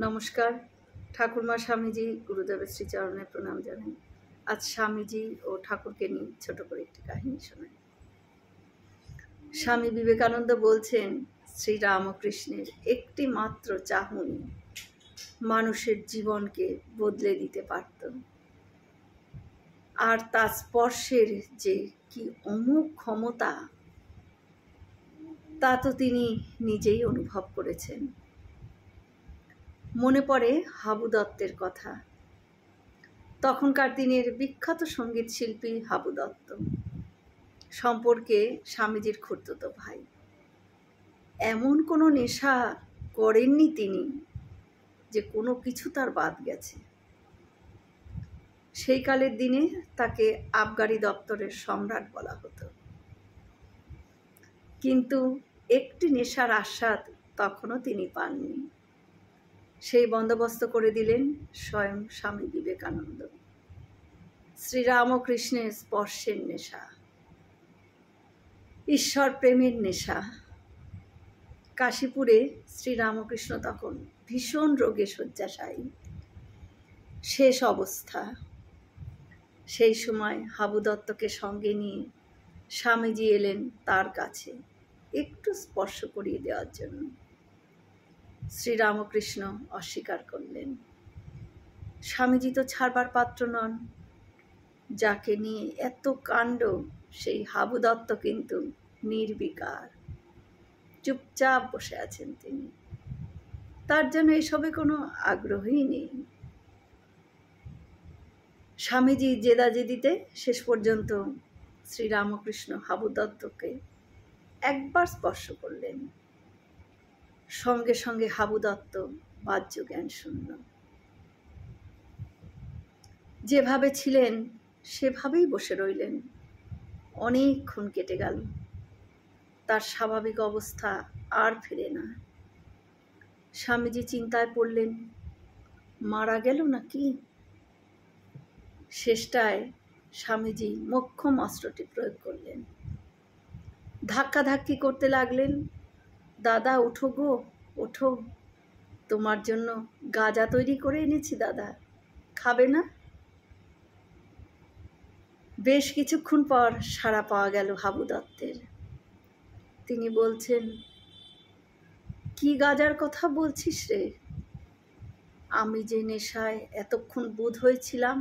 নমস্কার। ঠাকুরমা স্বামীজি গুরুদেবের শ্রীচরণে প্রণাম জানাই। আজ স্বামীজি ও ঠাকুরকে নিয়ে ছোট করে একটি কাহিনী শোনাই। স্বামী বিবেকানন্দ বলছেন, শ্রীরামকৃষ্ণের একটি মাত্র চাহনি মানুষের জীবনকে বদলে দিতে পারত, আর তার স্পর্শের যে কি অমোঘ ক্ষমতা তা তো তিনি নিজেই অনুভব করেছেন। মনে পড়ে হাবু দত্তের কথা। তখনকার দিনের বিখ্যাত সঙ্গীত শিল্পী হাবু দত্ত সম্পর্কে স্বামীজির খুড়তুতো ভাই। এমন কোনো নেশা করেননি তিনি যে কোনো কিছু তার বাদ গেছে। সেই কালের দিনে তাকে আবগারি দপ্তরের সম্রাট বলা হতো, কিন্তু একটি নেশার আস্বাদ তখনও তিনি পাননি। সেই বন্দোবস্ত করে দিলেন স্বয়ং স্বামী বিবেকানন্দ। শ্রীরামকৃষ্ণের স্পর্শের নেশা, ঈশ্বর প্রেমের নেশা। কাশীপুরে শ্রীরামকৃষ্ণ তখন ভীষণ রোগে শয্যাশায়ী, শেষ অবস্থা। সেই সময় হাবু দত্তকে সঙ্গে নিয়ে স্বামীজি এলেন তার কাছে একটু স্পর্শ করিয়ে দেওয়ার জন্য। শ্রীরামকৃষ্ণ অস্বীকার করলেন। স্বামীজি তো ছাড়বার পাত্র নন। যাকে নিয়ে এত কাণ্ড সেই হাবু দত্ত কিন্তু নির্বিকার, চুপচাপ বসে আছেন তিনি। তার জন্য এসবে কোনো আগ্রহই নেই। স্বামীজি জেদাজেদিতে শেষ পর্যন্ত শ্রীরামকৃষ্ণ হাবু দত্তকে একবার স্পর্শ করলেন। সঙ্গে সঙ্গে হাবু দত্ত বাহ্য জ্ঞান শূন্য। যেভাবে ছিলেন সেভাবেই বসে রইলেন। অনেকক্ষণ কেটে গেল, তার স্বাভাবিক অবস্থা আর ফিরে না। স্বামীজি চিন্তায় পড়লেন, মারা গেল নাকি? শেষটায় স্বামীজি মোক্ষম অস্ত্রটি প্রয়োগ করলেন। ধাক্কাধাক্কি করতে লাগলেন। দাদা ওঠো গো, ওঠো, তোমার জন্য গাঁজা তৈরি করে এনেছি দাদা, খাবে না? বেশ কিছুক্ষণ পর সাড়া পাওয়া গেল হাবু দত্তের। তিনি বলছেন, কি গাঁজার কথা বলছিস রে? আমি যে নেশায় এতক্ষণ বোধ হয়েছিলাম,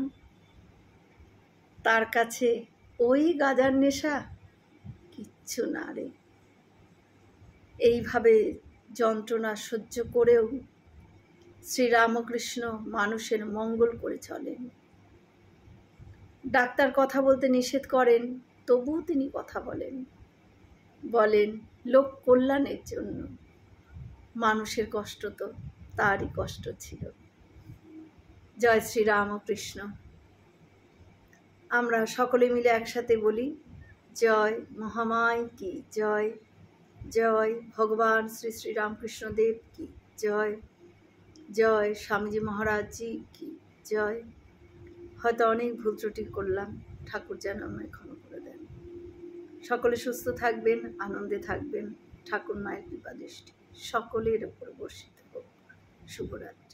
তার কাছে ওই গাঁজার নেশা কিচ্ছু না রে। এইভাবে যন্ত্রণা সহ্য করেও শ্রীরামকৃষ্ণ মানুষের মঙ্গল করে চলেন। ডাক্তার কথা বলতে নিষেধ করেন, তবুও তিনি কথা বলেন। বলেন লোক কল্যাণের জন্য। মানুষের কষ্ট তো তারই কষ্ট ছিল। জয় শ্রীরামকৃষ্ণ। আমরা সকলে মিলে একসাথে বলি, জয় মহামায় কি জয়, জয় ভগবান শ্রী শ্রীরামকৃষ্ণ দেব কি জয়, জয় স্বামীজি মহারাজজি কি জয়। হয়তো অনেক ভুল ত্রুটি করলাম, ঠাকুর যেন আমায় ক্ষমা করে দেন। সকলে সুস্থ থাকবেন, আনন্দে থাকবেন। ঠাকুর মায়ের কৃপা দৃষ্টি সকলের ওপর বর্ষিত হোক। শুভরাত্রি।